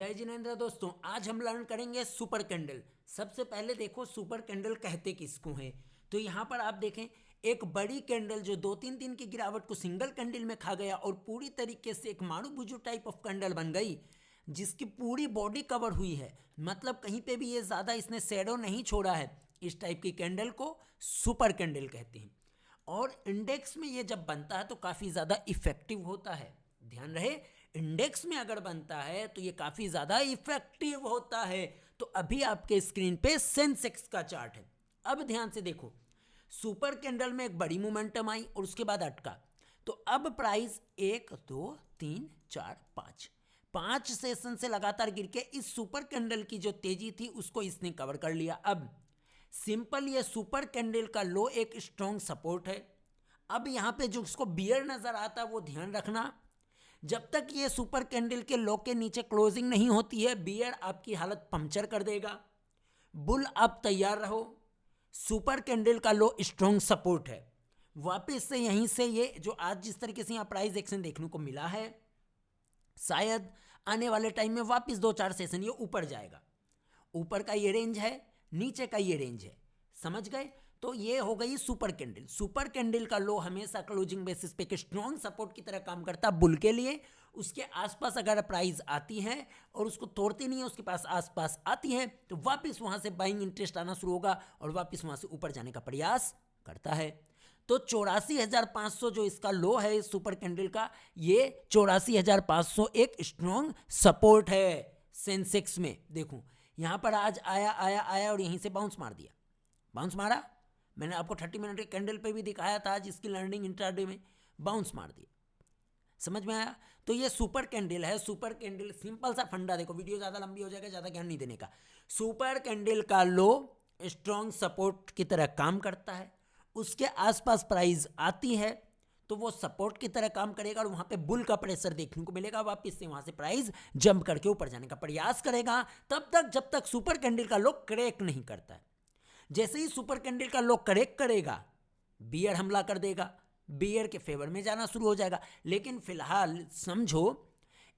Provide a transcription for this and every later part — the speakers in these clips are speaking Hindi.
जय जिनेंद्र दोस्तों, आज हम लर्न करेंगे सुपर कैंडल। सबसे पहले देखो सुपर कैंडल कहते किसको हैं। तो यहाँ पर आप देखें, एक बड़ी कैंडल जो 2-3 दिन की गिरावट को सिंगल कैंडल में खा गया और पूरी तरीके से एक मारूबुजू टाइप ऑफ कैंडल बन गई, जिसकी पूरी बॉडी कवर हुई है, मतलब कहीं पे भी ये ज़्यादा इसने शैडो नहीं छोड़ा है। इस टाइप की कैंडल को सुपर कैंडल कहते हैं। और इंडेक्स में ये जब बनता है तो काफ़ी ज़्यादा इफेक्टिव होता है। ध्यान रहे, इंडेक्स में अगर बनता है तो ये काफ़ी ज़्यादा इफेक्टिव होता है। तो अभी आपके स्क्रीन पे सेंसेक्स का चार्ट है। अब ध्यान से देखो, सुपर कैंडल में एक बड़ी मोमेंटम आई और उसके बाद अटका। तो अब प्राइस 1 2 3 4 5 सेशन से लगातार गिर के इस सुपर कैंडल की जो तेजी थी उसको इसने कवर कर लिया। अब सिंपल, ये सुपर कैंडल का लो एक स्ट्रॉन्ग सपोर्ट है। अब यहाँ पे जो उसको बियर नजर आता है वो ध्यान रखना, जब तक ये सुपर कैंडल के लो के नीचे क्लोजिंग नहीं होती है, बियर आपकी हालत पंक्चर कर देगा। बुल आप तैयार रहो। सुपर कैंडल का लो स्ट्रॉन्ग सपोर्ट है। वापस से यहीं से ये जो आज जिस तरीके से यहाँ प्राइस एक्शन देखने को मिला है, शायद आने वाले टाइम में वापस 2-4 सेशन ये ऊपर जाएगा। ऊपर का ये रेंज है, नीचे का ये रेंज है, समझ गए। तो ये हो गई सुपर कैंडल। सुपर कैंडल का लो हमेशा क्लोजिंग बेसिस पे एक स्ट्रॉन्ग सपोर्ट की तरह काम करता है बुल के लिए। उसके आसपास अगर प्राइस आती है और उसको तोड़ती नहीं है, उसके पास आसपास आती है, तो वापस वहां से बाइंग इंटरेस्ट आना शुरू होगा और वापस वहां से ऊपर जाने का प्रयास करता है। तो 84,500 जो इसका लो है इस सुपर कैंडल का, ये 84,500 एक स्ट्रॉन्ग सपोर्ट है सेंसेक्स में। देखो यहाँ पर आज आया आया आया और यहीं से बाउंस मार दिया। बाउंस मारा, मैंने आपको 30 मिनट के कैंडल पे भी दिखाया था आज इसकी लर्निंग इंट्राडे में। बाउंस मार दिया, समझ में आया। तो ये सुपर कैंडल है। सुपर कैंडल सिंपल सा फंडा देखो, वीडियो ज़्यादा लंबी हो जाएगा, ज़्यादा ज्ञान नहीं देने का। सुपर कैंडल का लो स्ट्रॉन्ग सपोर्ट की तरह काम करता है। उसके आसपास प्राइस आती है तो वो सपोर्ट की तरह काम करेगा और वहां पे बुल का प्रेशर देखने को मिलेगा। वापस से वहां से प्राइस जंप करके ऊपर जाने का प्रयास करेगा, तब तक जब तक सुपर कैंडल का लो क्रैक नहीं करता है। जैसे ही सुपर कैंडल का लो क्रैक करेगा, बियर हमला कर देगा, बियर के फेवर में जाना शुरू हो जाएगा। लेकिन फिलहाल समझो,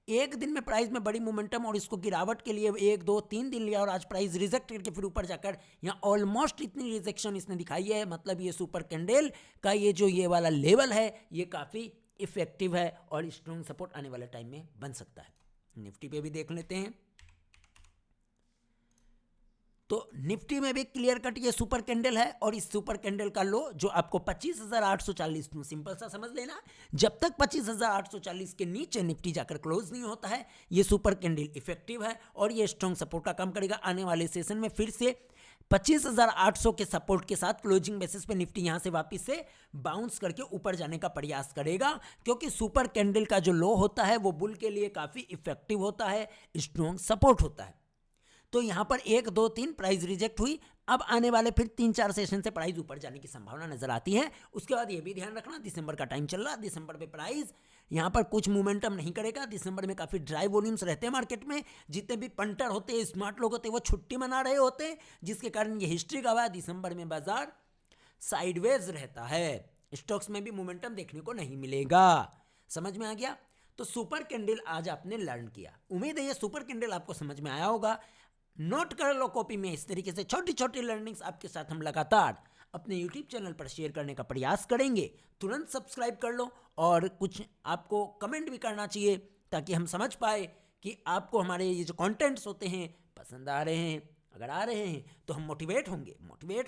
एक दिन में प्राइस में बड़ी मोमेंटम और इसको गिरावट के लिए 1 2 3 दिन लिया और आज प्राइस रिजेक्ट करके फिर ऊपर जाकर यहाँ ऑलमोस्ट इतनी रिजेक्शन इसने दिखाई है। मतलब ये सुपर कैंडल का ये जो ये वाला लेवल है ये काफ़ी इफेक्टिव है और स्ट्रॉन्ग सपोर्ट आने वाले टाइम में बन सकता है। निफ्टी पे भी देख लेते हैं। तो निफ्टी में भी क्लियर कट ये सुपर कैंडल है और इस सुपर कैंडल का लो जो आपको 25,840, सिंपल सा समझ लेना, जब तक 25,840 के नीचे निफ्टी जाकर क्लोज नहीं होता है ये सुपर कैंडल इफेक्टिव है और ये स्ट्रॉन्ग सपोर्ट का काम करेगा। आने वाले सेशन में फिर से 25,800 के सपोर्ट के साथ क्लोजिंग बेसिस पे निफ्टी यहां से वापस से बाउंस करके ऊपर जाने का प्रयास करेगा, क्योंकि सुपर कैंडल का जो लो होता है वो बुल के लिए काफ़ी इफेक्टिव होता है, स्ट्रॉन्ग सपोर्ट होता है। तो यहां पर 1 2 3 प्राइस रिजेक्ट हुई। अब आने वाले फिर 3-4 सेशन से प्राइस ऊपर जाने की संभावना नजर आती है। उसके बाद ये भी ध्यान रखना, दिसंबर का टाइम चल रहा, दिसंबर में प्राइस यहां पर कुछ मोमेंटम नहीं करेगा। दिसंबर में काफ़ी ड्राई वॉल्यूम्स रहते हैं मार्केट में। जितने भी पंटर होते हैं, स्मार्ट लोग होते हैं, वो छुट्टी मना रहे होते हैं, जिसके कारण ये हिस्ट्री गवाह है, दिसंबर में बाजार साइडवेज रहता है। स्टॉक्स में भी मोमेंटम देखने को नहीं मिलेगा। समझ में आ गया। तो सुपर कैंडल आज आपने लर्न किया। उम्मीद है ये सुपर कैंडल आपको समझ में आया होगा। नोट कर लो कॉपी में। इस तरीके से छोटी छोटी लर्निंग्स आपके साथ हम लगातार अपने YouTube चैनल पर शेयर करने का प्रयास करेंगे। तुरंत सब्सक्राइब कर लो और कुछ आपको कमेंट भी करना चाहिए ताकि हम समझ पाए कि आपको हमारे ये जो कंटेंट्स होते हैं पसंद आ रहे हैं। अगर आ रहे हैं तो हम मोटिवेट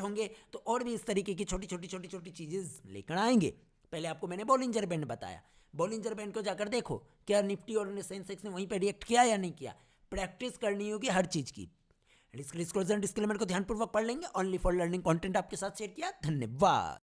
होंगे तो और भी इस तरीके की छोटी छोटी चीज़ें लेकर आएंगे। पहले आपको मैंने बॉलिंजर बैंड बताया, बॉलिंजर बैंड को जाकर देखो, क्या निफ्टी और सेंसेक्स ने वहीं पर रिएक्ट किया या नहीं किया। प्रैक्टिस करनी होगी हर चीज़ की। डिस्क्लोजर डिस्क्लेमर को ध्यानपूर्वक पढ़ लेंगे। ओनली फॉर लर्निंग कंटेंट आपके साथ शेयर किया। धन्यवाद।